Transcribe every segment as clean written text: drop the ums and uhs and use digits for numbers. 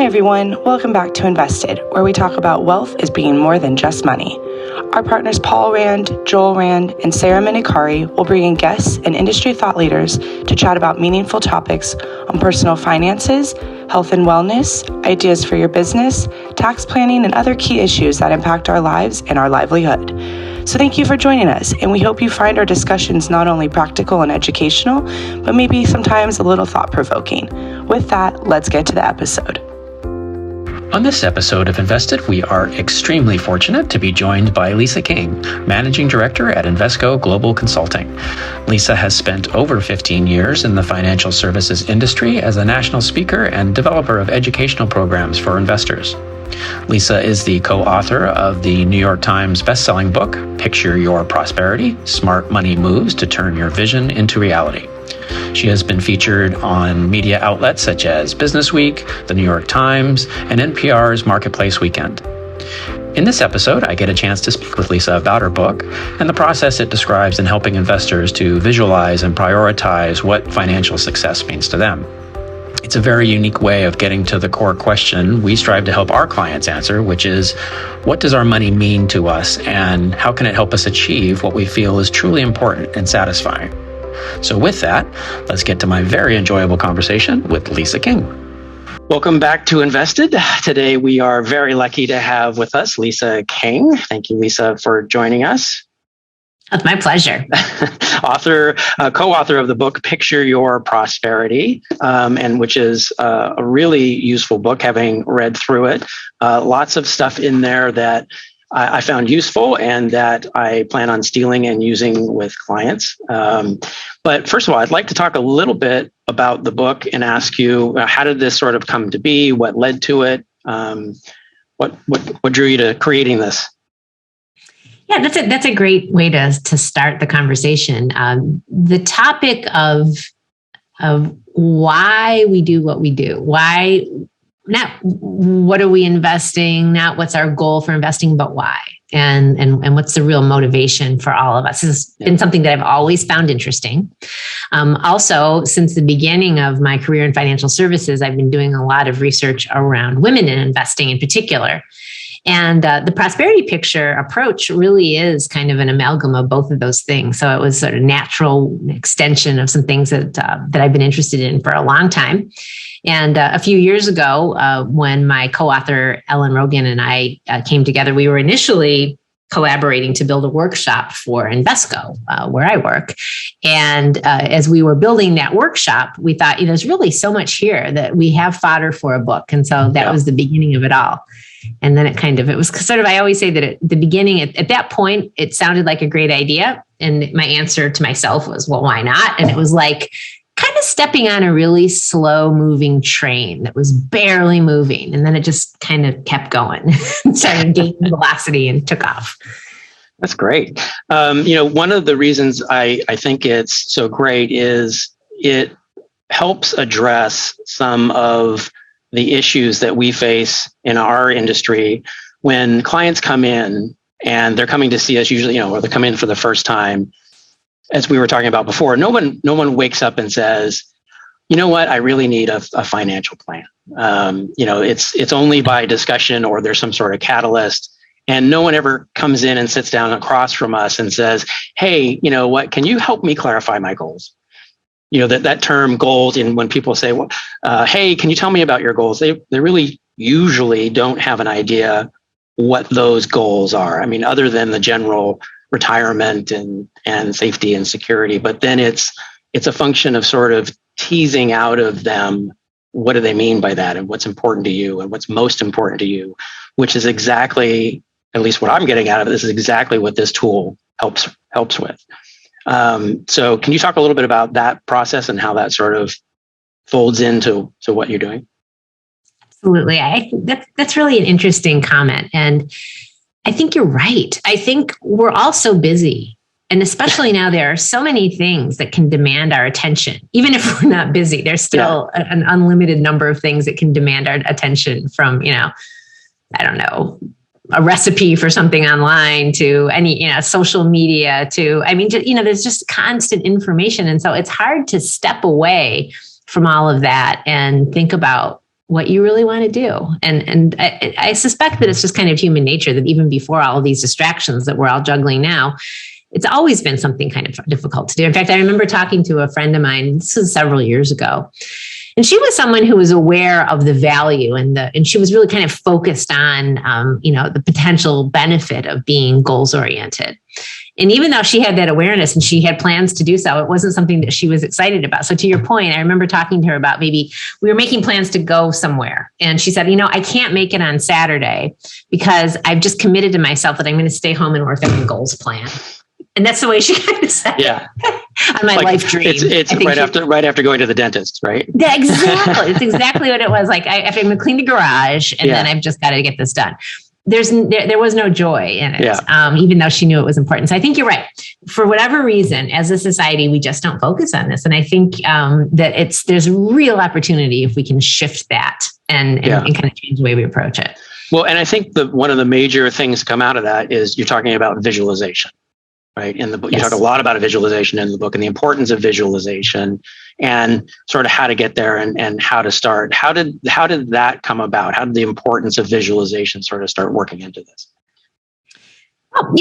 everyone, welcome back to Invested, where we talk about wealth as being more than just money. Our partners Paul Rand, Joel Rand, and Sarah Minikari will bring in guests and industry thought leaders to chat about meaningful topics on personal finances, health and wellness, ideas for your business, tax planning, and other key issues that impact our lives and our livelihood. So thank you for joining us, and we hope you find our discussions not only practical and educational, but maybe sometimes a little thought-provoking. With that, let's get to the episode. On this episode of Invested, we are extremely fortunate to be joined by Lisa King, Managing Director at Invesco Global Consulting. Lisa has spent over 15 years in the financial services industry as a national speaker and developer of educational programs for investors. Lisa is the co-author of the New York Times bestselling book, Picture Your Prosperity: Smart Money Moves to Turn Your Vision into Reality. She has been featured on media outlets such as Businessweek, the New York Times, and NPR's Marketplace Weekend. In this episode, I get a chance to speak with Lisa about her book and the process it describes in helping investors to visualize and prioritize what financial success means to them. It's a very unique way of getting to the core question we strive to help our clients answer, which is, what does our money mean to us, and how can it help us achieve what we feel is truly important and satisfying? So with that, let's get to my very enjoyable conversation with Lisa King. Welcome back to Invested. Today, we are very lucky to have with us Lisa King. Thank you, Lisa, for joining us. It's my pleasure. Co-author of the book, Picture Your Prosperity, and which is a really useful book, having read through it. Lots of stuff in there that I found useful and that I plan on stealing and using with clients. But first of all, I'd like to talk a little bit about the book and ask you, how did this sort of come to be? What led to it? What drew you to creating this? Yeah, that's a great way to start the conversation. The topic of why we do what we do, why. Not what are we investing, not what's our goal for investing, but why, and what's the real motivation for all of us. This has been something that I've always found interesting. Also, since the beginning of my career in financial services, I've been doing a lot of research around women in investing in particular. And the prosperity picture approach really is kind of an amalgam of both of those things. So it was sort of natural extension of some things that I've been interested in for a long time. And a few years ago, when my co-author Ellen Rogan and I came together, we were initially collaborating to build a workshop for Invesco, where I work. And as we were building that workshop, we thought, there's really so much here that we have fodder for a book. And so that was the beginning of it all. And then it was sort of, I always say that at the beginning, at that point, it sounded like a great idea. And my answer to myself was, well, why not? And it was like kind of stepping on a really slow moving train that was barely moving. And then it just kind of kept going and started gaining velocity and took off. That's great. One of the reasons I think it's so great is it helps address some of the issues that we face in our industry when clients come in and they're coming to see us usually, or they come in for the first time. As we were talking about before, no one wakes up and says, you know what, I really need a financial plan. It's only by discussion or there's some sort of catalyst. And no one ever comes in and sits down across from us and says, hey, you know what, can you help me clarify my goals? That term goals, and when people say, well, hey, can you tell me about your goals? They really usually don't have an idea what those goals are. I mean, other than the general retirement and safety and security, but then it's a function of sort of teasing out of them, what do they mean by that, and what's important to you and what's most important to you, which is exactly, at least what I'm getting out of this, is exactly what this tool helps with. So can you talk a little bit about that process and how that sort of folds into what you're doing? Absolutely. I think that's really an interesting comment. And I think you're right. I think we're all so busy. And especially now, there are so many things that can demand our attention. Even if we're not busy, there's still an unlimited number of things that can demand our attention, from, a recipe for something online to any, social media to, there's just constant information. And so it's hard to step away from all of that and think about what you really want to do. And I suspect that it's just kind of human nature that even before all of these distractions that we're all juggling now, it's always been something kind of difficult to do. In fact, I remember talking to a friend of mine, this was several years ago, and she was someone who was aware of the value and she was really kind of focused on, the potential benefit of being goals oriented. And even though she had that awareness and she had plans to do so, it wasn't something that she was excited about. So to your point, I remember talking to her about maybe we were making plans to go somewhere. And she said, I can't make it on Saturday because I've just committed to myself that I'm going to stay home and work on the goals plan. And that's the way she kind of said on my life dream. It's right after going to the dentist, right? Yeah, exactly. It's exactly what it was. Like I'm going to clean the garage and then I've just got to get this done. There was no joy in it, even though she knew it was important. So I think you're right. For whatever reason, as a society, we just don't focus on this. And I think that there's real opportunity if we can shift that and kind of change the way we approach it. Well, and I think one of the major things to come out of that is you're talking about visualization. Right. In the book, you talk a lot about visualization in the book and the importance of visualization and sort of how to get there and how to start. How did that come about? How did the importance of visualization sort of start working into this? Well,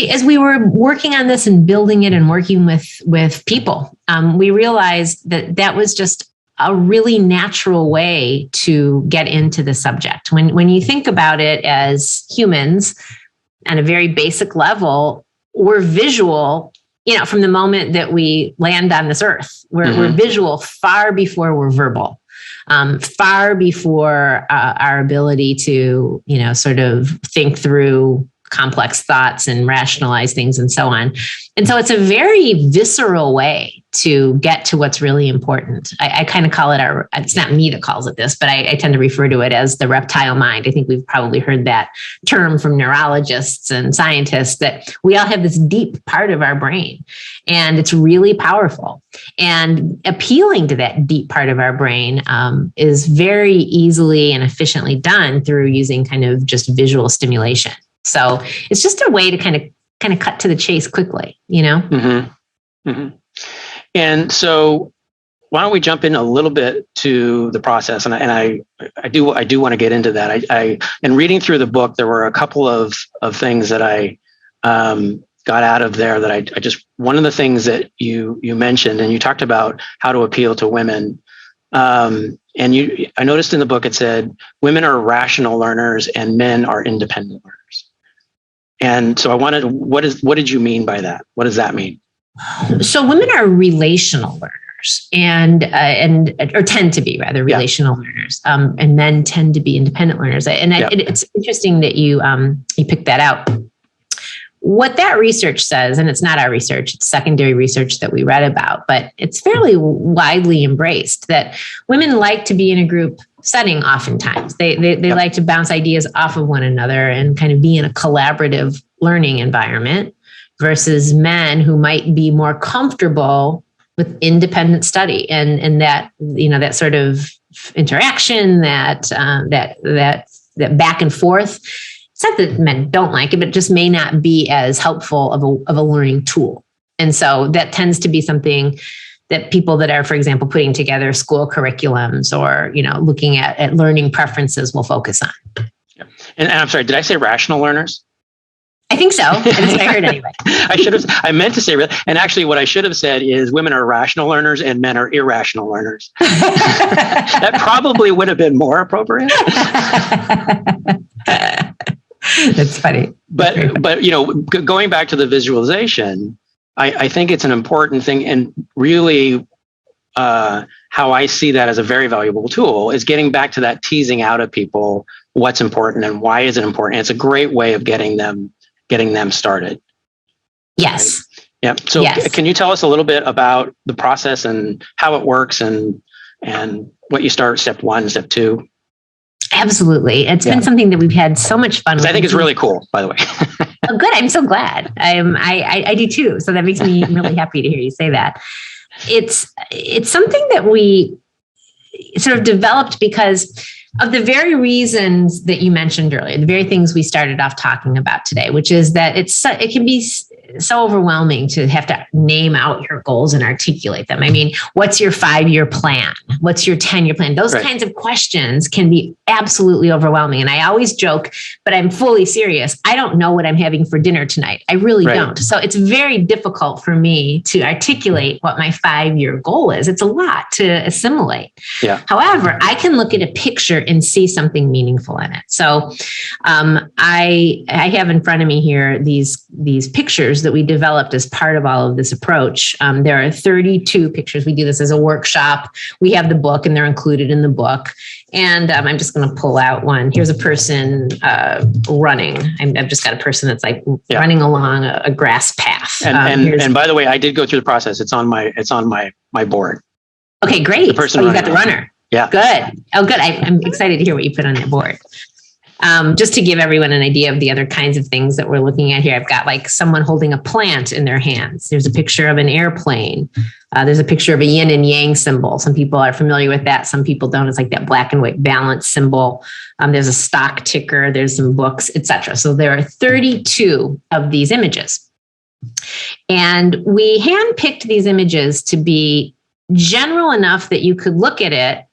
as we were working on this and building it and working with people, we realized that was just a really natural way to get into the subject. When you think about it as humans on a very basic level, we're visual, from the moment that we land on this earth. We're visual far before we're verbal, far before our ability to, sort of think through complex thoughts and rationalize things and so on. And so it's a very visceral way to get to what's really important. I kind of call it it's not me that calls it this, but I tend to refer to it as the reptile mind. I think we've probably heard that term from neurologists and scientists that we all have this deep part of our brain and it's really powerful. And appealing to that deep part of our brain is very easily and efficiently done through using kind of just visual stimulation. So it's just a way to kind of cut to the chase quickly, Mm-hmm. Mm-hmm. And so why don't we jump in a little bit to the process? And I do want to get into that. In reading through the book, there were a couple of things that I got out of there that I just, one of the things that you mentioned, and you talked about how to appeal to women. And I noticed in the book, it said, women are rational learners and men are independent learners. And so I wanted, what did you mean by that? What does that mean? So women are relational learners or tend to be rather relational learners, and men tend to be independent learners. And it's interesting that you picked that out. What that research says, and it's not our research, it's secondary research that we read about, but it's fairly widely embraced that women like to be in a group setting oftentimes. They like to bounce ideas off of one another and kind of be in a collaborative learning environment versus men who might be more comfortable with independent study and that, that sort of interaction, that back and forth. It's not that men don't like it, but it just may not be as helpful of a learning tool. And so that tends to be something that people that are, for example, putting together school curriculums or, looking at learning preferences will focus on. Yeah. And I'm sorry, did I say rational learners? I think so. That's what I heard anyway. I meant to say, and actually what I should have said is women are rational learners and men are irrational learners. That probably would have been more appropriate. That's funny. But going back to the visualization, I think it's an important thing, and really how I see that as a very valuable tool is getting back to that teasing out of people what's important and why is it important. And it's a great way of getting them started. Yes. Right? Yeah. So Can you tell us a little bit about the process and how it works and what you start step 1, step 2? Absolutely. It's been something that we've had so much fun with. I think it's really cool, by the way. Oh, good. I'm so glad. I do too. So that makes me really happy to hear you say that. It's something that we sort of developed because of the very reasons that you mentioned earlier, the very things we started off talking about today, which is that it can be so overwhelming to have to name out your goals and articulate them. I mean, what's your 5-year plan? What's your 10-year plan? Those kinds of questions can be absolutely overwhelming. And I always joke, but I'm fully serious. I don't know what I'm having for dinner tonight. I really don't. So it's very difficult for me to articulate what my 5-year goal is. It's a lot to assimilate. Yeah. However, I can look at a picture and see something meaningful in it. So I have in front of me here these pictures that we developed as part of all of this approach. There are 32 pictures. We do this as a workshop. We have the book and they're included in the book. And I'm just going to pull out one. Here's a person running. I've just got a person that's like running along a grass path. And by the way, I did go through the process. It's on my board. Okay, great. The person you got the runner. Yeah. Good. Oh, good. I'm excited to hear what you put on that board. Just to give everyone an idea of the other kinds of things that we're looking at here, I've got like someone holding a plant in their hands. There's a picture of an airplane. There's a picture of a yin and yang symbol. Some people are familiar with that. Some people don't. It's like that black and white balance symbol. There's a stock ticker. There's some books, etc. So there are 32 of these images. And we handpicked these images to be general enough that you could look at it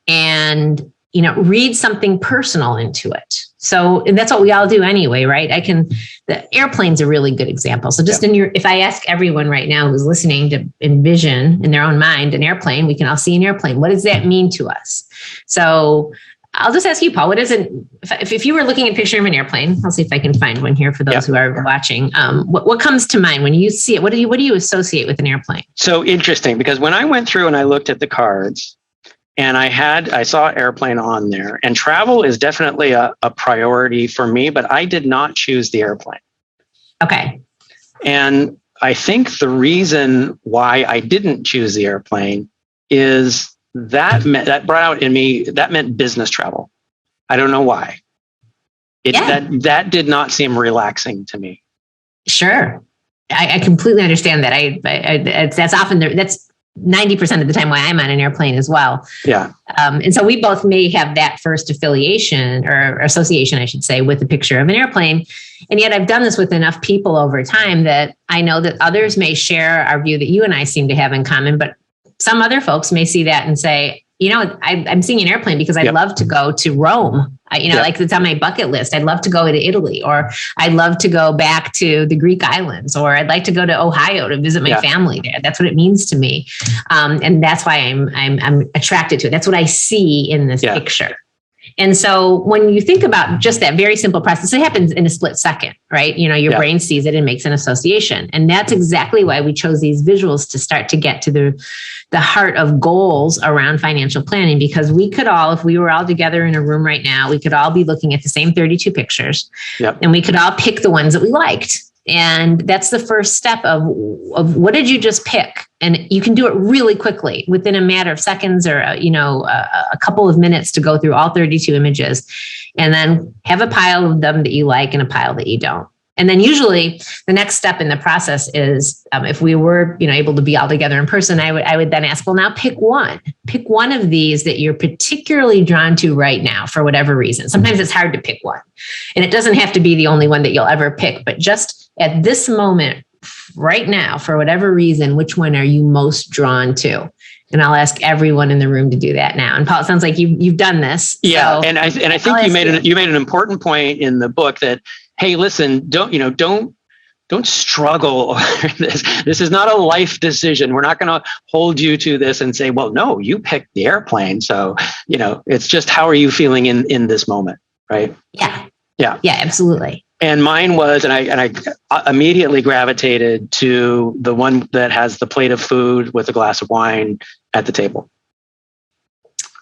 and read something personal into it. So that's what we all do anyway, right? The airplane's a really good example. So just if I ask everyone right now who's listening to envision in their own mind an airplane, we can all see an airplane. What does that mean to us? So I'll just ask you, Paul, what is it? If you were looking at a picture of an airplane, I'll see if I can find one here for those who are watching. What comes to mind when you see it? What do you associate with an airplane? So interesting, because when I went through and I looked at the cards, and I saw airplane on there, and travel is definitely a priority for me, but I did not choose the airplane. Okay. And I think the reason why I didn't choose the airplane is that brought out in me, that meant business travel. I don't know why. That did not seem relaxing to me. Sure. I completely understand that. That's often that's 90% of the time why I'm on an airplane as well. Yeah. And so we both may have that first affiliation or association, I should say, with the picture of an airplane. And yet I've done this with enough people over time that I know that others may share our view that you and I seem to have in common, but some other folks may see that and say, I'm seeing an airplane because I'd love to go to Rome. Like it's on my bucket list. I'd love to go to Italy, or I'd love to go back to the Greek islands, or I'd like to go to Ohio to visit my family there. That's what it means to me. And that's why I'm attracted to it. That's what I see in this picture. And so when you think about just that very simple process, it happens in a split second, right? Your brain sees it and makes an association. And that's exactly why we chose these visuals to start to get to the heart of goals around financial planning, because we could all, if we were all together in a room right now, we could all be looking at the same 32 pictures and we could all pick the ones that we liked. And that's the first step of what did you just pick? And you can do it really quickly within a matter of seconds or, a couple of minutes to go through all 32 images, and then have a pile of them that you like and a pile that you don't. And then usually the next step in the process is if we were, able to be all together in person, I would then ask, well, now pick one of these that you're particularly drawn to right now for whatever reason. Sometimes it's hard to pick one, and it doesn't have to be the only one that you'll ever pick, but just at this moment right now, for whatever reason, which one are you most drawn to? And I'll ask everyone in the room to do that now. And Paul, it sounds like you've done this. Yeah. So and I think you made an important point in the book that, hey, listen, don't struggle. This is not a life decision. We're not going to hold you to this and say, well, no, you picked the airplane. So, it's just, how are you feeling in this moment? Right. Yeah. Yeah. Yeah, absolutely. And mine was, and I immediately gravitated to the one that has the plate of food with a glass of wine at the table.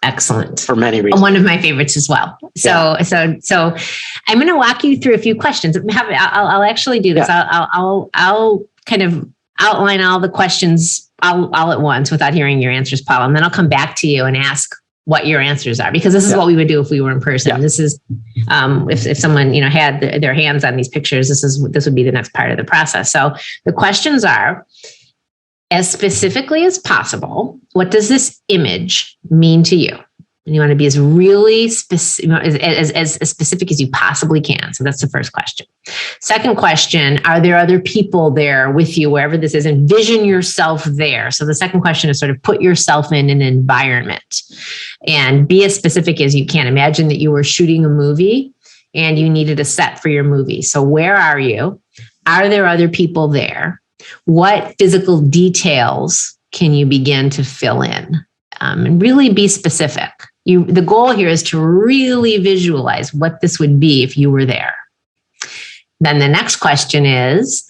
Excellent. For many reasons. One of my favorites as well. So I'm going to walk you through a few questions. I'll actually do this. Yeah. I'll kind of outline all the questions all at once without hearing your answers, Paul. And then I'll come back to you and ask what your answers are, because this is what we would do if we were in person. Yeah. This is, if someone, had their hands on these pictures, this would be the next part of the process. So the questions are, as specifically as possible, what does this image mean to you? And you want to be as really specific, as specific as you possibly can. So that's the first question. Second question, are there other people there with you, wherever this is? Envision yourself there. So the second question is sort of put yourself in an environment and be as specific as you can. Imagine that you were shooting a movie and you needed a set for your movie. So where are you? Are there other people there? What physical details can you begin to fill in? And really be specific. The goal here is to really visualize what this would be if you were there. Then the next question is,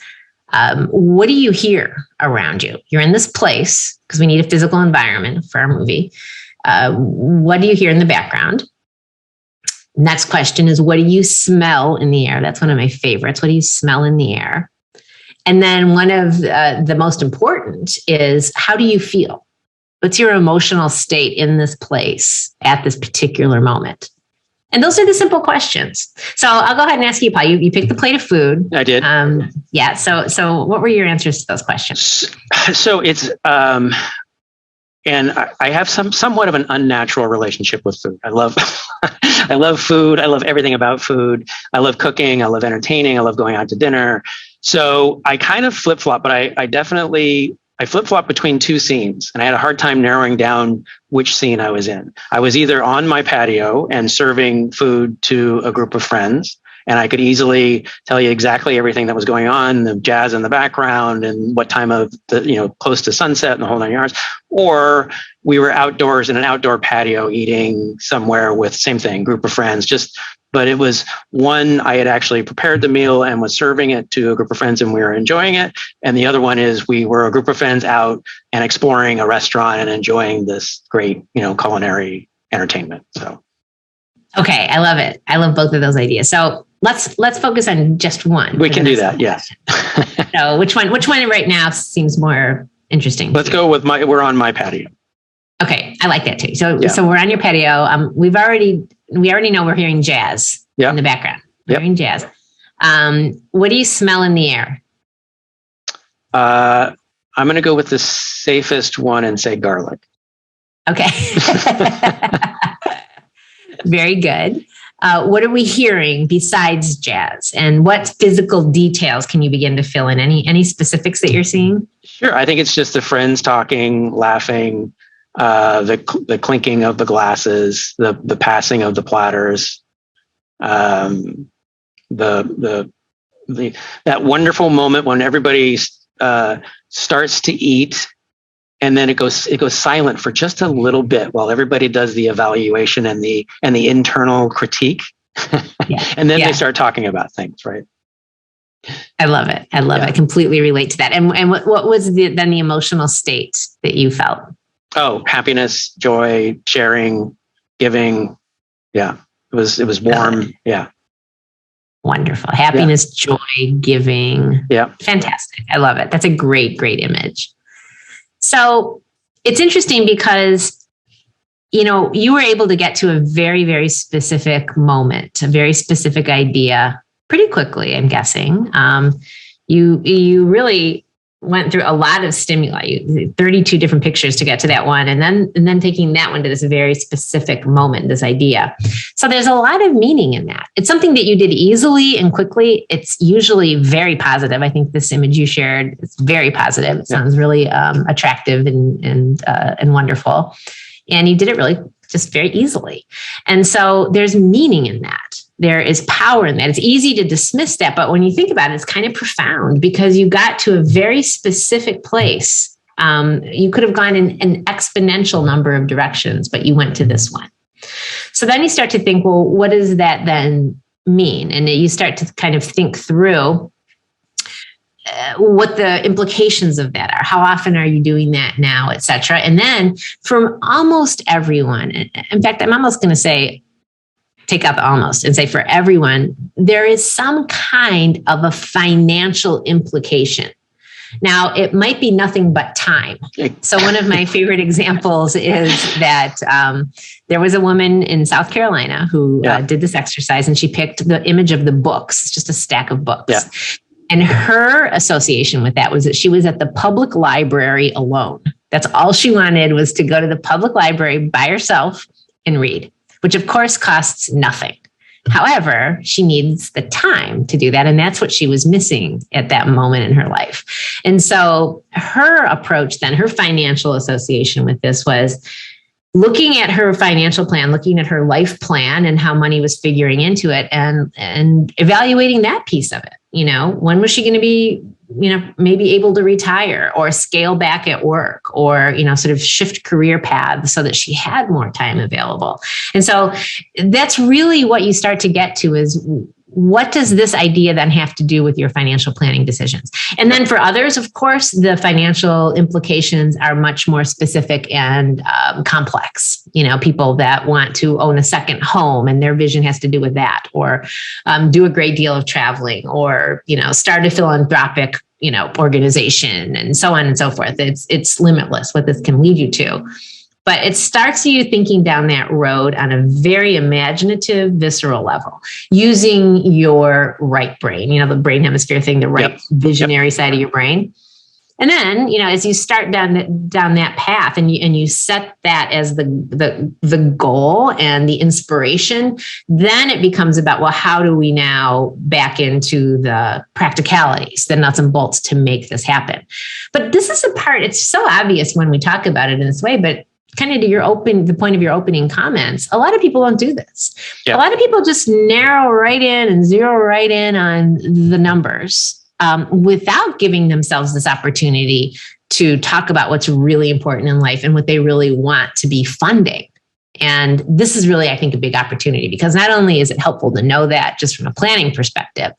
what do you hear around you? You're in this place because we need a physical environment for our movie. What do you hear in the background? Next question is, what do you smell in the air? That's one of my favorites. What do you smell in the air? And then one of the most important is, how do you feel? What's your emotional state in this place at this particular moment? And those are the simple questions. So I'll go ahead and ask you, Paul. You picked the plate of food. I did. Yeah. So what were your answers to those questions? So it's, and I have somewhat of an unnatural relationship with food. I love food. I love everything about food. I love cooking. I love entertaining. I love going out to dinner. So I kind of flip-flop, but I flip-flopped between two scenes, and I had a hard time narrowing down which scene I was in. I was either on my patio and serving food to a group of friends, and I could easily tell you exactly everything that was going on, the jazz in the background and what time of close to sunset and the whole 9 yards. Or we were outdoors in an outdoor patio eating somewhere with same thing, group of friends, but it was one, I had actually prepared the meal and was serving it to a group of friends and we were enjoying it. And the other one is we were a group of friends out and exploring a restaurant and enjoying this great, culinary entertainment. So. Okay. I love it. I love both of those ideas. So let's focus on just one. We can do that. Yes. So which one right now seems more interesting? Let's go with we're on my patio. Okay. I like that too. So we're on your patio. We already know we're hearing jazz in the background. We're hearing jazz. What do you smell in the air? I'm going to go with the safest one and say garlic. Okay. Very good. What are we hearing besides jazz? And what physical details can you begin to fill in? Any specifics that you're seeing? Sure. I think it's just the friends talking, laughing, the clinking of the glasses, the passing of the platters, that wonderful moment when everybody starts to eat, and then it goes silent for just a little bit while everybody does the evaluation and the internal critique, and then they start talking about things, right? I love it. I love it. I completely relate to that. And what was the emotional state that you felt? Oh, happiness, joy, sharing, giving. Yeah. It was warm. Yeah. Wonderful. Happiness, joy, giving. Yeah. Fantastic. I love it. That's a great, great image. So it's interesting because, you were able to get to a very, very specific moment, a very specific idea pretty quickly, I'm guessing. You really went through a lot of stimuli, 32 different pictures to get to that one. And then taking that one to this very specific moment, this idea. So there's a lot of meaning in that. It's something that you did easily and quickly. It's usually very positive. I think this image you shared is very positive. It sounds really attractive and wonderful. And you did it really just very easily. And so there's meaning in that. There is power in that. It's easy to dismiss that, but when you think about it, it's kind of profound because you got to a very specific place. You could have gone in an exponential number of directions, but you went to this one. So then you start to think, well, what does that then mean? And you start to kind of think through what the implications of that are. How often are you doing that now, et cetera? And then from almost everyone, in fact, I'm almost going to say, take out the almost and say for everyone, there is some kind of a financial implication. Now, it might be nothing but time. So one of my favorite examples is that there was a woman in South Carolina who did this exercise, and she picked the image of the books, just a stack of books. Yeah. And her association with that was that she was at the public library alone. That's all she wanted, was to go to the public library by herself and read, which of course costs nothing. However, she needs the time to do that. And that's what she was missing at that moment in her life. And so her approach then, her financial association with this was looking at her financial plan, looking at her life plan and how money was figuring into it and evaluating that piece of it. You know, when was she going to be, maybe able to retire or scale back at work or, sort of shift career paths so that she had more time available. And so that's really what you start to get to is, what does this idea then have to do with your financial planning decisions? And then for others, of course, the financial implications are much more specific and complex. People that want to own a second home and their vision has to do with that, or do a great deal of traveling, or, start a philanthropic, organization, and so on and so forth. It's limitless what this can lead you to. But it starts you thinking down that road on a very imaginative, visceral level, using your right brain, the brain hemisphere thing, the right visionary side of your brain. And then, as you start down that path and you set that as the goal and the inspiration, then it becomes about, well, how do we now back into the practicalities, the nuts and bolts to make this happen? But this is a part, it's so obvious when we talk about it in this way, but kind of to the point of your opening comments, a lot of people don't do this. Yeah. A lot of people just narrow right in and zero right in on the numbers without giving themselves this opportunity to talk about what's really important in life and what they really want to be funding. And this is really, I think, a big opportunity, because not only is it helpful to know that just from a planning perspective,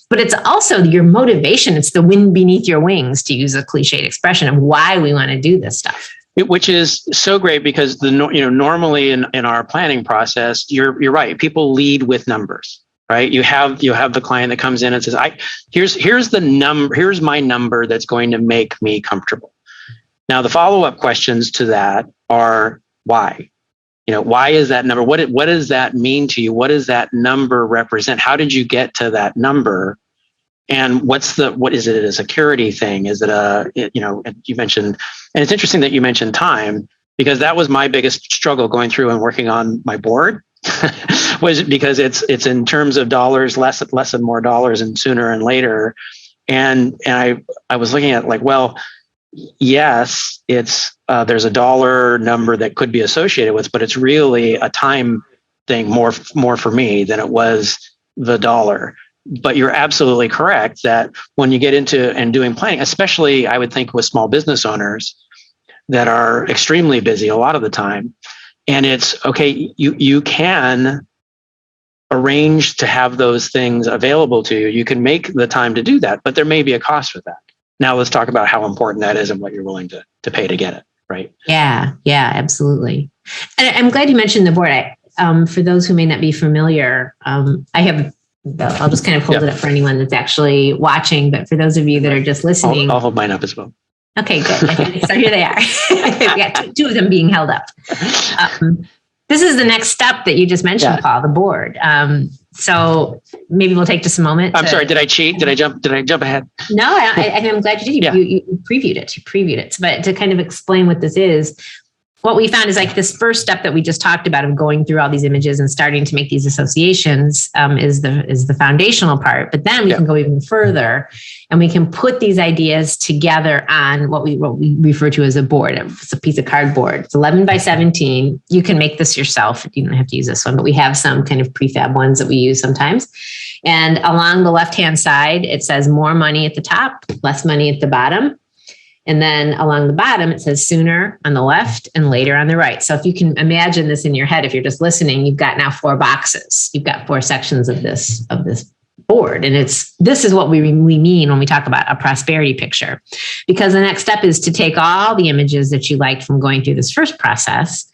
but it's also your motivation. It's the wind beneath your wings, to use a cliched expression, of why we want to do this stuff. Which is so great, because normally in our planning process, you're right. People lead with numbers, right? You have the client that comes in and says, here's my number that's going to make me comfortable. Now, the follow-up questions to that are why? Why is that number? What does that mean to you? What does that number represent? How did you get to that number? And what is it a security thing? Is it you mentioned, and it's interesting that you mentioned time, because that was my biggest struggle going through and working on my board was because it's in terms of dollars, less and more dollars, and sooner and later. And I was looking at yes, it's there's a dollar number that could be associated with, but it's really a time thing more for me than it was the dollar. But you're absolutely correct that when you get into and doing planning, especially I would think with small business owners that are extremely busy a lot of the time, and it's okay, you can arrange to have those things available to you. You can make the time to do that, but there may be a cost with that. Now let's talk about how important that is and what you're willing to pay to get it, right? Yeah, absolutely. And I'm glad you mentioned the board. For those who may not be familiar, I'll just kind of hold it up for anyone that's actually watching. But for those of you that are just listening, I'll hold mine up as well. Okay, good. So here they are. We got two of them being held up. This is the next step that you just mentioned, Paul, the board. So maybe we'll take just a moment. I'm sorry. Did I cheat? Did I jump ahead? No, I'm glad you did. You previewed it. But to kind of explain what this is, what we found is this first step that we just talked about of going through all these images and starting to make these associations is the foundational part. But then we can go even further, and we can put these ideas together on what we refer to as a board. It's a piece of cardboard. It's 11 by 17. You can make this yourself. You don't have to use this one, but we have some kind of prefab ones that we use sometimes. And along the left-hand side, it says more money at the top, less money at the bottom. And then along the bottom, it says sooner on the left and later on the right. So if you can imagine this in your head, if you're just listening, you've got now 4 boxes. You've got 4 sections of this board. And this is what we mean when we talk about a prosperity picture, because the next step is to take all the images that you liked from going through this first process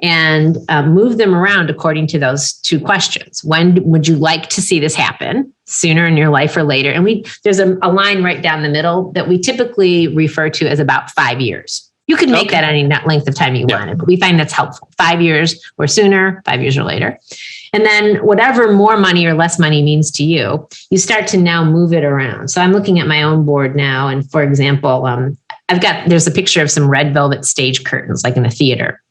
and move them around according to those 2 questions. When would you like to see this happen? Sooner in your life or later? And there's a line right down the middle that we typically refer to as about 5 years. You can make that any length of time you wanted, but we find that's helpful. 5 years or sooner, 5 years or later. And then whatever more money or less money means to you, you start to now move it around. So I'm looking at my own board now. And for example, there's a picture of some red velvet stage curtains, like in a theater.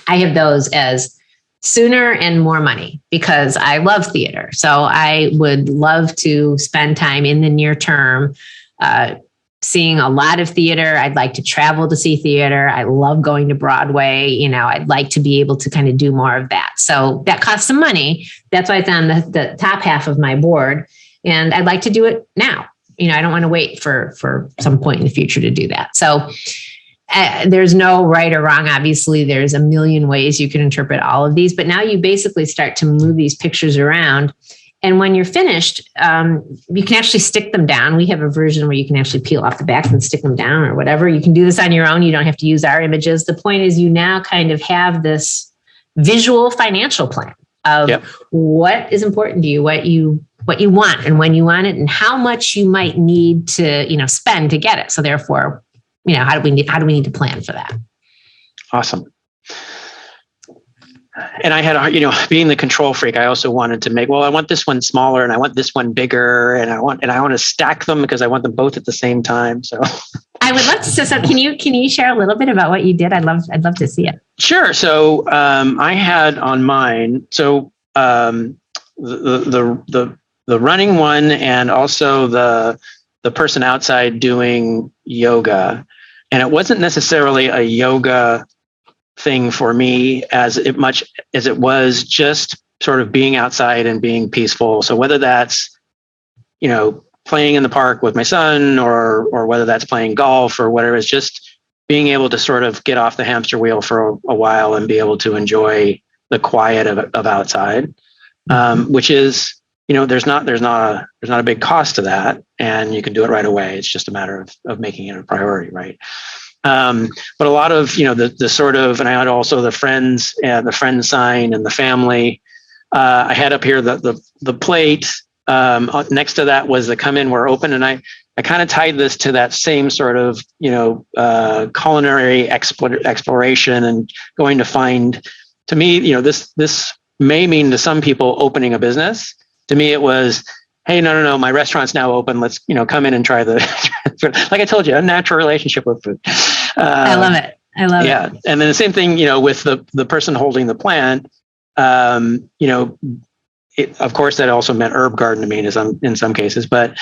I have those as sooner and more money because I love theater. So I would love to spend time in the near term seeing a lot of theater. I'd like to travel to see theater. I love going to Broadway. You know, I'd like to be able to kind of do more of that. So that costs some money. That's why it's on the top half of my board. And I'd like to do it now. You know, I don't want to wait for some point in the future to do that. So there's no right or wrong. Obviously, there's a million ways you can interpret all of these, but now you basically start to move these pictures around. And when you're finished, you can actually stick them down. We have a version where you can actually peel off the back and stick them down or whatever. You can do this on your own. You don't have to use our images. The point is you now kind of have this visual financial plan of what is important to you, what you want and when you want it and how much you might need to, you know, spend to get it. So therefore, you know, how do we need to plan for that? Awesome. And I had, you know, being the control freak, I also wanted to make, well, I want this one smaller and I want this one bigger and I want to stack them because I want them both at the same time. So I would love to. So can you share a little bit about what you did? I'd love to see it. Sure. So I had on mine, so the running one and also the person outside doing yoga. And it wasn't necessarily a yoga thing for me as much as it was just sort of being outside and being peaceful. So whether that's, you know, playing in the park with my son or whether that's playing golf or whatever, it's just being able to sort of get off the hamster wheel for a while and be able to enjoy the quiet of outside, which is, you know, there's not a big cost to that, and you can do it right away. It's just a matter of making it a priority, right? But a lot of, you know, the sort of, and I had also the friends and the friend sign and the family. I had up here the plate. Next to that was the come in, we're open, and I kind of tied this to that same sort of, you know, culinary exploration and going to find. To me, you know, this may mean to some people opening a business. To me, it was, hey, no, my restaurant's now open. Let's, you know, come in and try the, like I told you, a natural relationship with food. I love it. Yeah. And then the same thing, you know, with the person holding the plant, you know, of course, that also meant herb garden to me in some cases, but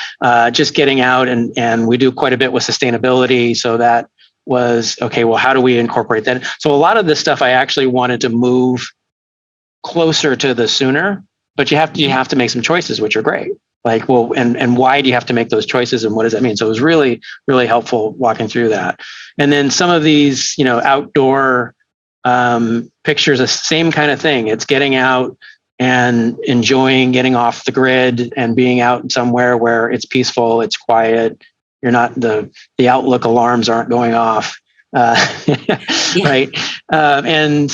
just getting out and we do quite a bit with sustainability. So that was, okay, well, how do we incorporate that? So a lot of this stuff I actually wanted to move closer to the sooner. But you have to make some choices, which are great. Like, well, and why do you have to make those choices, and what does that mean? So it was really, really helpful walking through that. And then some of these, you know, outdoor pictures, the same kind of thing. It's getting out and enjoying getting off the grid and being out somewhere where it's peaceful, it's quiet. You're not the Outlook alarms aren't going off. Right. And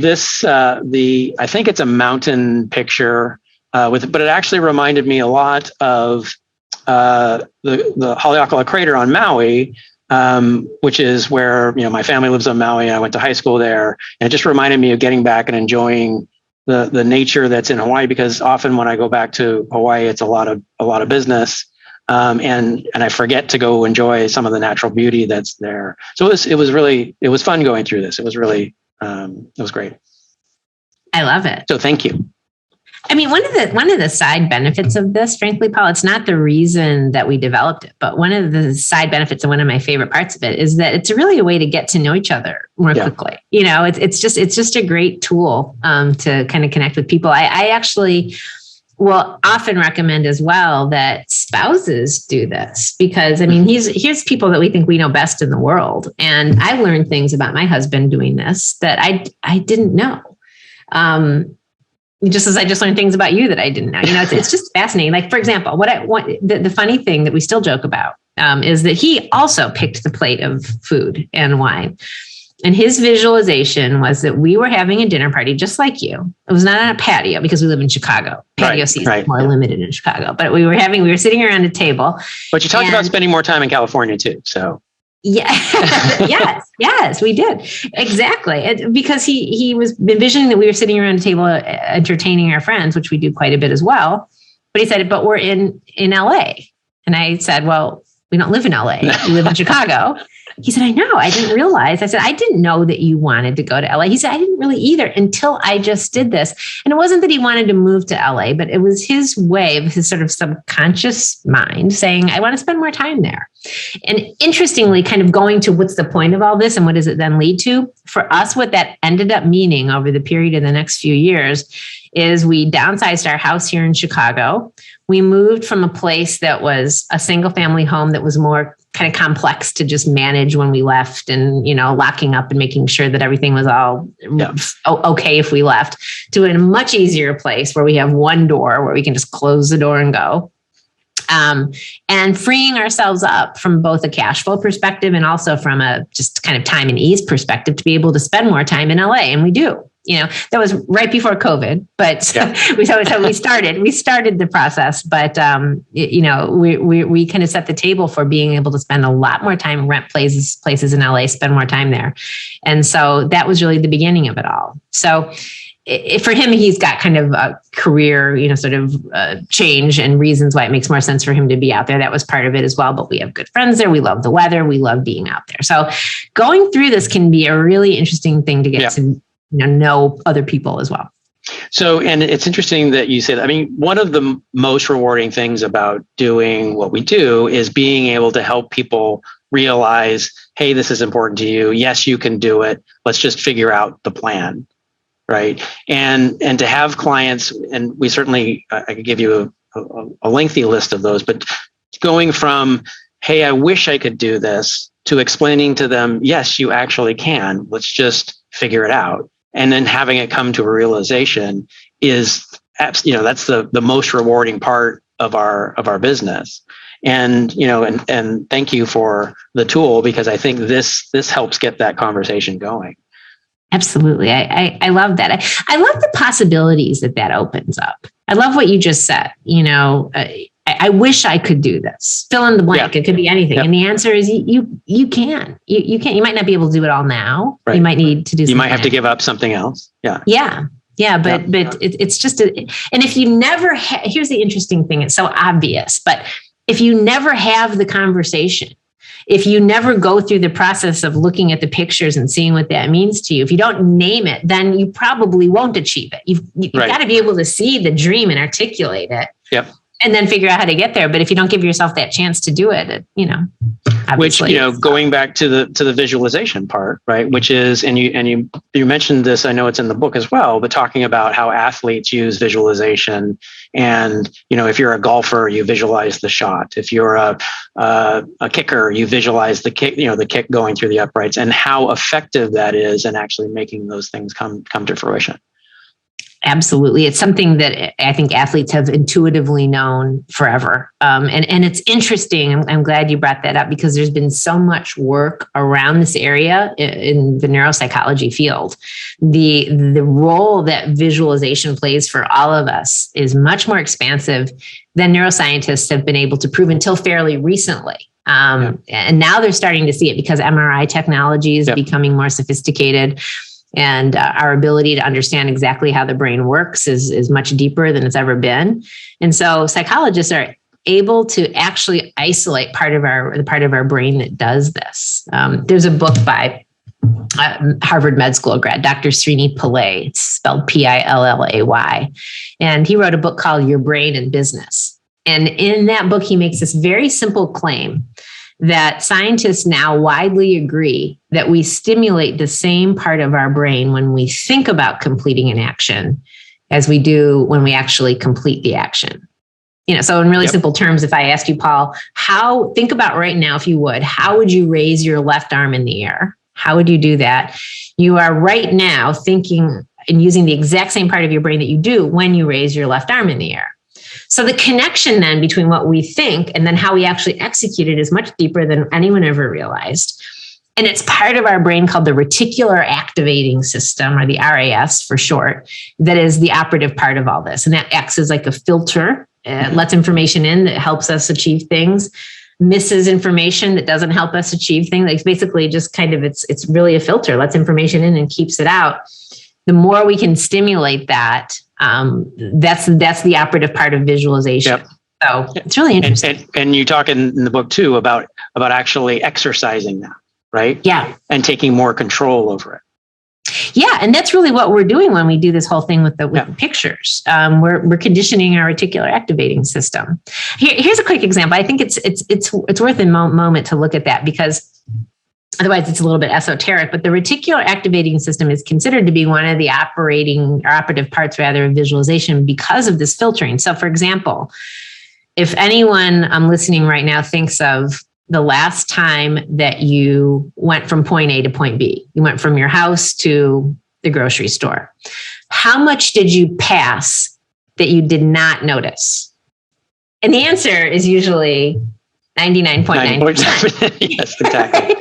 this, I think it's a mountain picture but it actually reminded me a lot of the Haleakala crater on Maui, which is where, you know, my family lives on Maui. I went to high school there, and it just reminded me of getting back and enjoying the nature that's in Hawaii, because often when I go back to Hawaii, it's a lot of business. And I forget to go enjoy some of the natural beauty that's there. So it was fun going through this. It was really, it was great. I love it. So thank you. I mean, one of the side benefits of this, frankly, Paul, it's not the reason that we developed it, but one of the side benefits and one of my favorite parts of it is that it's really a way to get to know each other more quickly. You know, it's just a great tool to kind of connect with people. I actually will often recommend as well that spouses do this, because I mean, here's people that we think we know best in the world. And I learned things about my husband doing this that I didn't know. Just as I just learned things about you that I didn't know. You know, it's just fascinating. Like, for example, the funny thing that we still joke about is that he also picked the plate of food and wine. And his visualization was that we were having a dinner party just like you. It was not on a patio because we live in Chicago. Patio season is more limited in Chicago. But we were sitting around a table. But you talked about spending more time in California too. So yeah, yes, we did. Exactly. Because he was envisioning that we were sitting around a table entertaining our friends, which we do quite a bit as well. But he said, but we're in LA. And I said, well, we don't live in LA. We live in Chicago. He said, I know, I didn't realize. I said, I didn't know that you wanted to go to LA. He said, I didn't really either until I just did this. And it wasn't that he wanted to move to LA, but it was his way of his sort of subconscious mind saying, I want to spend more time there. And interestingly, kind of going to what's the point of all this and what does it then lead to? For us, what that ended up meaning over the period of the next few years is we downsized our house here in Chicago. We moved from a place that was a single family home that was more kind of complex to just manage when we left and, locking up and making sure that everything was all okay if we left, to a much easier place where we have one door where we can just close the door and go. And freeing ourselves up from both a cash flow perspective and also from a just kind of time and ease perspective to be able to spend more time in LA. And we do. That was right before COVID, but we started the process, but, we kind of set the table for being able to spend a lot more time, rent places in LA, spend more time there. And so that was really the beginning of it all. So for him, he's got kind of a career, change and reasons why it makes more sense for him to be out there. That was part of it as well. But we have good friends there. We love the weather. We love being out there. So going through this can be a really interesting thing to get to know other people as well. So, and it's interesting that you said, one of the most rewarding things about doing what we do is being able to help people realize, hey, this is important to you. Yes, you can do it. Let's just figure out the plan. Right. And to have clients, and we certainly, I could give you a lengthy list of those, but going from, hey, I wish I could do this, to explaining to them, yes, you actually can. Let's just figure it out. And then having it come to a realization is, that's the most rewarding part of our business. And, and thank you for the tool, because I think this helps get that conversation going. Absolutely. I love that. I love the possibilities that opens up. I love what you just said. I wish I could do this. Fill in the blank. Yeah. It could be anything. Yeah. And the answer is you can. You can. You might not be able to do it all now. Right. You might need to do something. You might have to give up something else. Yeah. Yeah. Yeah. But it's just and if you never here's the interesting thing. It's so obvious, but if you never have the conversation, if you never go through the process of looking at the pictures and seeing what that means to you, if you don't name it, then you probably won't achieve it. You've got to be able to see the dream and articulate it. Yep. And then figure out how to get there. But if you don't give yourself that chance to do it, which, going back to the visualization part, right? Which is, and you mentioned this, I know it's in the book as well, but talking about how athletes use visualization. And, if you're a golfer, you visualize the shot. If you're a kicker, you visualize the kick, the kick going through the uprights, and how effective that is in actually making those things come to fruition. Absolutely. It's something that I think athletes have intuitively known forever. And it's interesting. I'm glad you brought that up, because there's been so much work around this area in the neuropsychology field. The role that visualization plays for all of us is much more expansive than neuroscientists have been able to prove until fairly recently. And now they're starting to see it because MRI technology is becoming more sophisticated. And our ability to understand exactly how the brain works is much deeper than it's ever been. And so psychologists are able to actually isolate the part of our brain that does this. There's a book by Harvard Med School grad, Dr. Srini Pillay. It's spelled Pillay. And he wrote a book called Your Brain in Business. And in that book, he makes this very simple claim that scientists now widely agree that we stimulate the same part of our brain when we think about completing an action as we do when we actually complete the action. So in really simple terms, if I ask you, Paul, think about right now, if you would, how would you raise your left arm in the air? How would you do that? You are right now thinking and using the exact same part of your brain that you do when you raise your left arm in the air. So the connection then between what we think and then how we actually execute it is much deeper than anyone ever realized. And it's part of our brain called the reticular activating system, or the RAS for short, that is the operative part of all this. And that acts as like a filter. It lets information in that helps us achieve things, misses information that doesn't help us achieve things. Like basically just kind of, it's really a filter, lets information in and keeps it out. The more we can stimulate that, that's the operative part of visualization. Yep. So it's really interesting. And you talk in the book too about actually exercising that, right? Yeah. And taking more control over it. Yeah, and that's really what we're doing when we do this whole thing with the pictures. We're conditioning our reticular activating system. Here's a quick example. I think it's worth a moment to look at that, because otherwise it's a little bit esoteric. But the reticular activating system is considered to be one of the operative parts, rather, of visualization because of this filtering. So, for example, if anyone listening right now thinks of the last time that you went from point A to point B, you went from your house to the grocery store, how much did you pass that you did not notice? And the answer is usually 99.9%. Yes, exactly.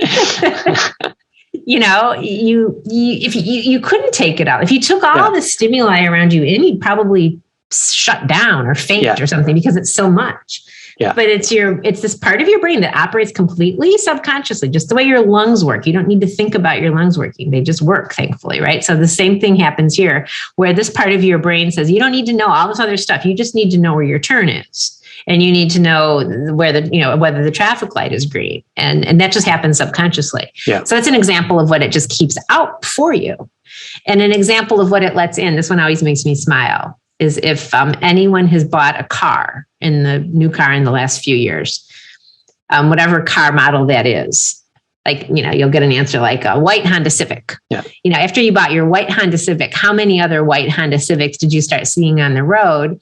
If you couldn't take it out. If you took all the stimuli around you in, you'd probably shut down or faint or something, because it's so much. Yeah. But it's this part of your brain that operates completely subconsciously, just the way your lungs work. You don't need to think about your lungs working. They just work, thankfully, right? So the same thing happens here, where this part of your brain says, you don't need to know all this other stuff. You just need to know where your turn is. And you need to know whether the traffic light is green. And that just happens subconsciously. Yeah. So that's an example of what it just keeps out for you. And an example of what it lets in, this one always makes me smile, is if anyone has bought a new car in the last few years, whatever car model that is, like, you'll get an answer like a white Honda Civic. Yeah. After you bought your white Honda Civic, how many other white Honda Civics did you start seeing on the road?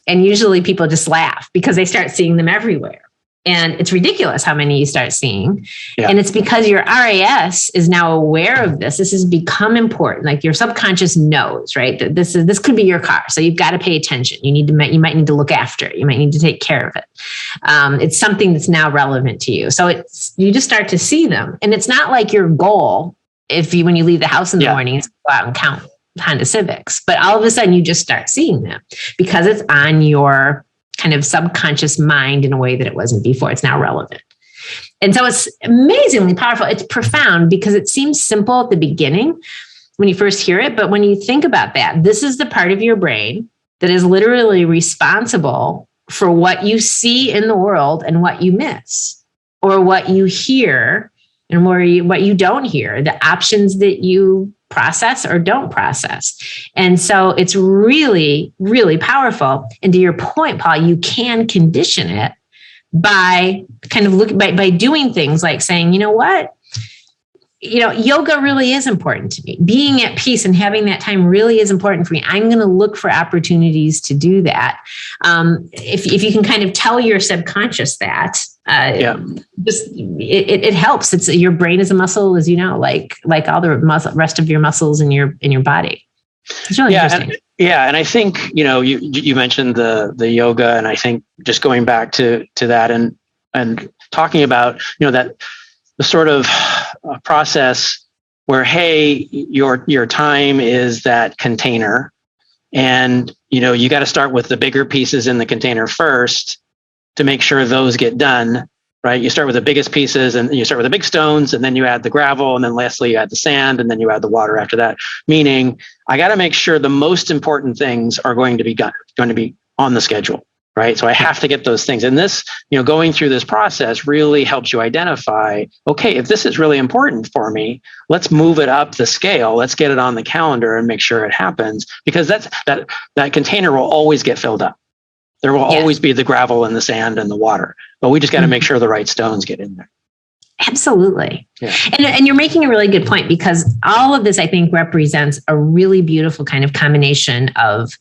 And usually people just laugh because they start seeing them everywhere. And it's ridiculous how many you start seeing. Yeah. And it's because your RAS is now aware of this. This has become important. Like, your subconscious knows, right? That this could be your car. So you've got to pay attention. You might need to look after it. You might need to take care of it. It's something that's now relevant to you. So you just start to see them. And it's not like your goal, when you leave the house in the morning, is to go out and count Honda Civics. But all of a sudden you just start seeing them because it's on your kind of subconscious mind in a way that it wasn't before. It's now relevant. And so it's amazingly powerful. It's profound because it seems simple at the beginning when you first hear it. But when you think about that, this is the part of your brain that is literally responsible for what you see in the world and what you miss, or what you hear and what you don't hear, the options that you process or don't process. And so it's really, really powerful. And to your point, Paul, you can condition it by kind of by doing things like saying, you know what? Yoga really is important to me. Being at peace and having that time really is important for me. I'm going to look for opportunities to do that. If you can kind of tell your subconscious that, it helps. It's your brain is a muscle, as you know, like all the rest of your muscles in your body. It's really interesting. And I think you mentioned the yoga, and I think just going back to that and talking about that the sort of process where, hey, your time is that container, and you got to start with the bigger pieces in the container first to make sure those get done, right? You start with the biggest pieces, and you start with the big stones, and then you add the gravel, and then lastly you add the sand, and then you add the water after that. Meaning, I got to make sure the most important things are going to be on the schedule, right? So I have to get those things. And this, going through this process really helps you identify, okay, if this is really important for me, let's move it up the scale. Let's get it on the calendar and make sure it happens, because that container will always get filled up. There will always be the gravel and the sand and the water, but we just got to make sure the right stones get in there. Absolutely. Yeah. And you're making a really good point, because all of this, I think, represents a really beautiful kind of combination of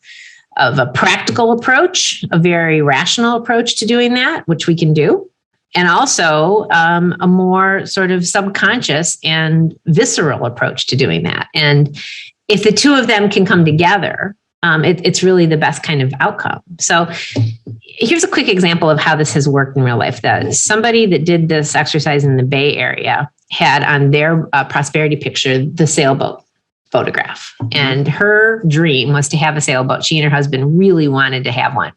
a practical approach, a very rational approach to doing that, which we can do, and also a more sort of subconscious and visceral approach to doing that. And if the two of them can come together, it's really the best kind of outcome. So here's a quick example of how this has worked in real life. Somebody that did this exercise in the Bay Area had on their prosperity picture the sailboat photograph. And her dream was to have a sailboat. She and her husband really wanted to have one.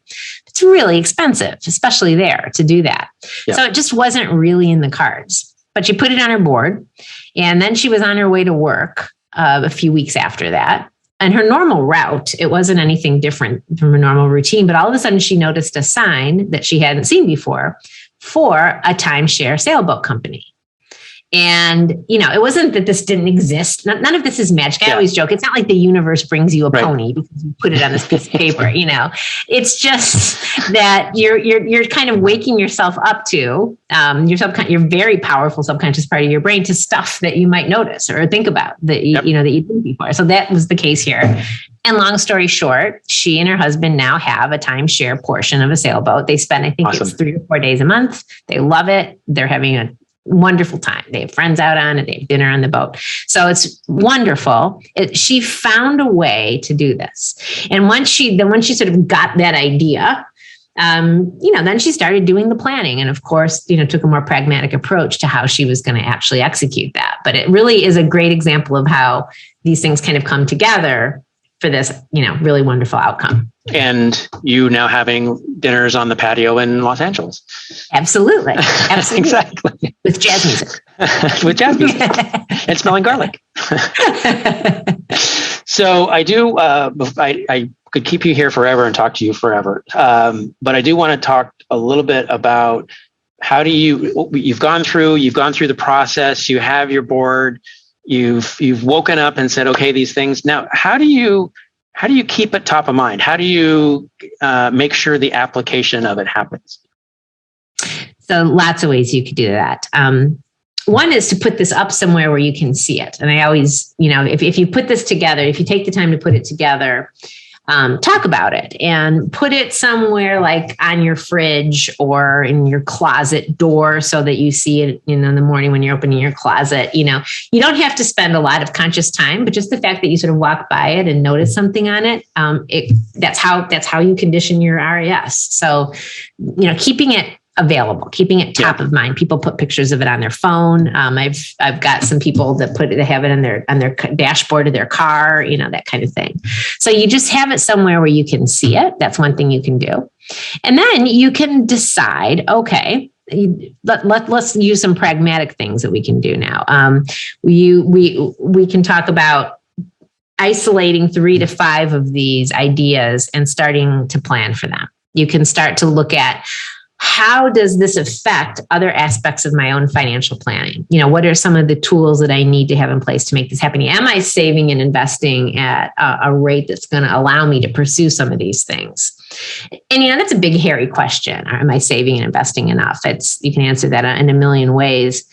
It's really expensive, especially there, to do that. Yeah. So it just wasn't really in the cards. But she put it on her board. And then she was on her way to work a few weeks after that. And her normal route, it wasn't anything different from her normal routine, but all of a sudden she noticed a sign that she hadn't seen before for a timeshare sailboat company. And, it wasn't that this didn't exist. None of this is magic. I always joke. It's not like the universe brings you a pony because you put it on this piece of paper, It's just that you're kind of waking yourself up to your very powerful subconscious part of your brain to stuff that you might notice or think about that you didn't before. So that was the case here. And long story short, she and her husband now have a timeshare portion of a sailboat. They spend, I think it's 3 or 4 days a month. They love it. They're having a wonderful time. They have friends out on it. They have dinner on the boat. So it's wonderful. She found a way to do this. And once she sort of got that idea, then she started doing the planning and of course, took a more pragmatic approach to how she was going to actually execute that. But it really is a great example of how these things kind of come together for this, really wonderful outcome. And you now having dinners on the patio in Los Angeles. Absolutely. Exactly. With jazz music. With jazz music. And smelling garlic. So I do, I could keep you here forever and talk to you forever. But I do want to talk a little bit about how do you've gone through the process, you have your board, you've woken up and said, okay, these things. Now, how do you keep it top of mind? How do you make sure the application of it happens? So lots of ways you could do that. One is to put this up somewhere where you can see it. And I always, if you put this together, if you take the time to put it together, talk about it and put it somewhere like on your fridge or in your closet door so that you see it, in the morning when you're opening your closet. You don't have to spend a lot of conscious time, but just the fact that you sort of walk by it and notice something on it, that's how you condition your RAS. So, keeping it available, keeping it top of mind. People put pictures of it on their phone. I've got some people that they have it on their dashboard of their car, that kind of thing. So you just have it somewhere where you can see it. That's one thing you can do. And then you can decide, okay, let's use some pragmatic things that we can do now. We can talk about isolating 3 to 5 of these ideas and starting to plan for them. You can start to look at, how does this affect other aspects of my own financial planning? What are some of the tools that I need to have in place to make this happen? Am I saving and investing at a rate that's going to allow me to pursue some of these things? And, that's a big, hairy question. Am I saving and investing enough? You can answer that in a million ways.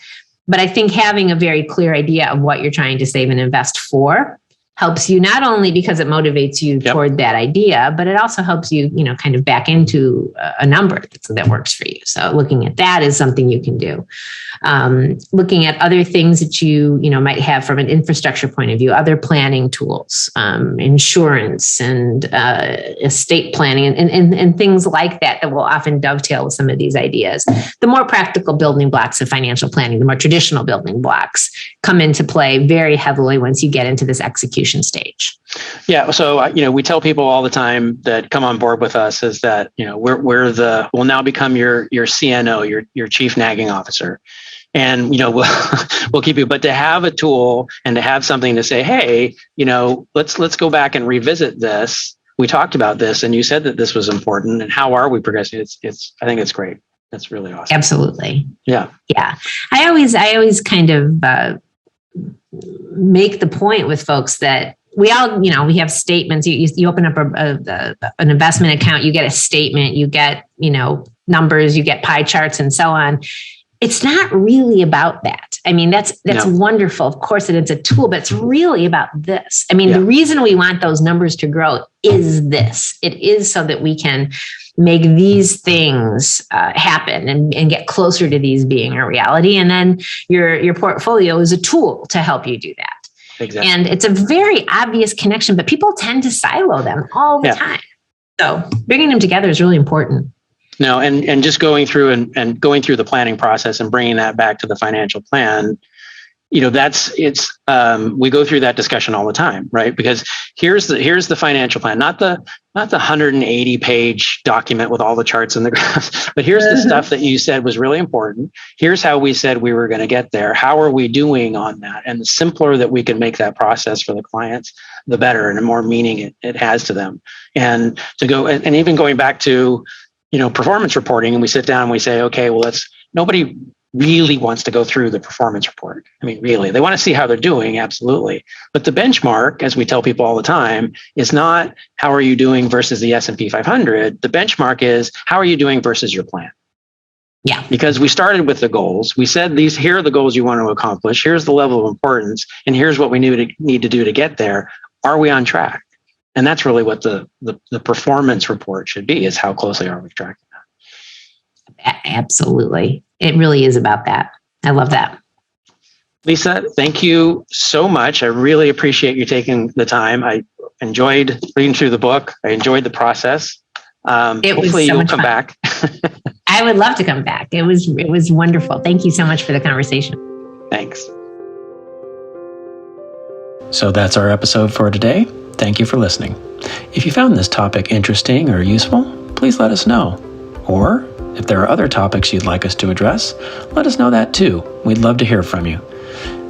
But I think having a very clear idea of what you're trying to save and invest for helps you, not only because it motivates you toward that idea, but it also helps you, kind of back into a number that works for you. So looking at that is something you can do. Looking at other things that you might have from an infrastructure point of view, other planning tools, insurance and estate planning and things like that will often dovetail with some of these ideas. The more practical building blocks of financial planning, the more traditional building blocks come into play very heavily once you get into this execution stage. Yeah. So, we tell people all the time that come on board with us is that, we'll now become your CNO, your chief nagging officer. And, we'll keep you, but to have a tool and to have something to say, hey, let's go back and revisit this. We talked about this and you said that this was important and how are we progressing? I think it's great. That's really awesome. Absolutely. Yeah. Yeah. I always kind of, make the point with folks that we all, we have statements. You open up an investment account, you get a statement, you get, numbers, you get pie charts and so on. It's not really about that. I mean, that's wonderful. Of course, it's a tool, but it's really about this. I mean, the reason we want those numbers to grow is this. It is so that we can make these things happen and get closer to these being a reality. And then your portfolio is a tool to help you do that. Exactly. And it's a very obvious connection, but people tend to silo them all the time. So bringing them together is really important. No, and just going through and going through the planning process and bringing that back to the financial plan, we go through that discussion all the time, right? Because here's the financial plan, not the 180 page document with all the charts and the graphs, but here's the stuff that you said was really important. Here's how we said we were going to get there. How are we doing on that? And the simpler that we can make that process for the clients, the better, and the more meaning it has to them. And to go, and even going back to, performance reporting, and we sit down and we say, okay, well, nobody really wants to go through the performance report. I mean, really, they want to see how they're doing, absolutely. But the benchmark, as we tell people all the time, is not how are you doing versus the S&P 500. The benchmark is how are you doing versus your plan. Yeah. Because we started with the goals. We said here are the goals you want to accomplish. Here's the level of importance, and here's what we need to do to get there. Are we on track? And that's really what the performance report should be, is how closely are we tracking that? Absolutely. It really is about that. I love that. Lisa, thank you so much. I really appreciate you taking the time. I enjoyed reading through the book. I enjoyed the process. Hopefully you'll come back. I would love to come back. It was wonderful. Thank you so much for the conversation. Thanks. So that's our episode for today. Thank you for listening. If you found this topic interesting or useful, please let us know. Or if there are other topics you'd like us to address, let us know that too. We'd love to hear from you.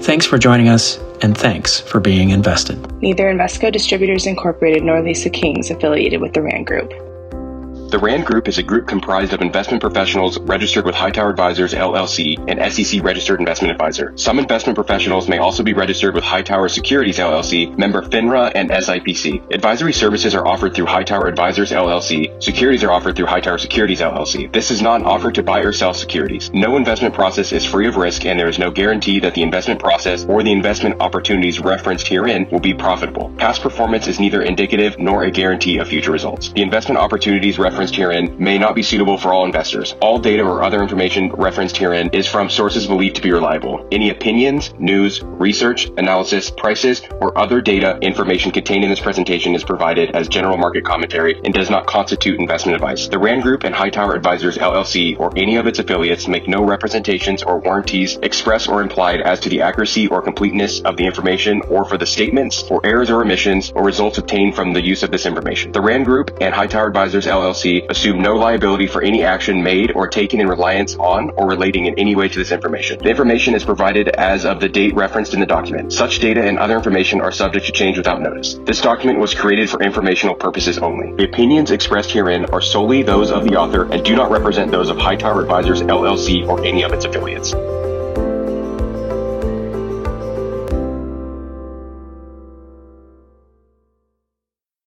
Thanks for joining us, and thanks for being invested. Neither Invesco Distributors Incorporated nor Lisa King is affiliated with the RAND Group. The RAND Group is a group comprised of investment professionals registered with Hightower Advisors, LLC, an SEC-registered investment advisor. Some investment professionals may also be registered with Hightower Securities, LLC, member FINRA and SIPC. Advisory services are offered through Hightower Advisors, LLC. Securities are offered through Hightower Securities, LLC. This is not an offer to buy or sell securities. No investment process is free of risk, and there is no guarantee that the investment process or the investment opportunities referenced herein will be profitable. Past performance is neither indicative nor a guarantee of future results. The investment opportunities referenced herein may not be suitable for all investors. All data or other information referenced herein is from sources believed to be reliable. Any opinions, news, research, analysis, prices, or other data information contained in this presentation is provided as general market commentary and does not constitute investment advice. The RAND Group and Hightower Advisors, LLC, or any of its affiliates make no representations or warranties express or implied as to the accuracy or completeness of the information or for the statements or errors or omissions or results obtained from the use of this information. The RAND Group and Hightower Advisors, LLC assume no liability for any action made or taken in reliance on or relating in any way to this information. The information is provided as of the date referenced in the document. Such data and other information are subject to change without notice. This document was created for informational purposes only. The opinions expressed herein are solely those of the author and do not represent those of Hightower Advisors, LLC, or any of its affiliates.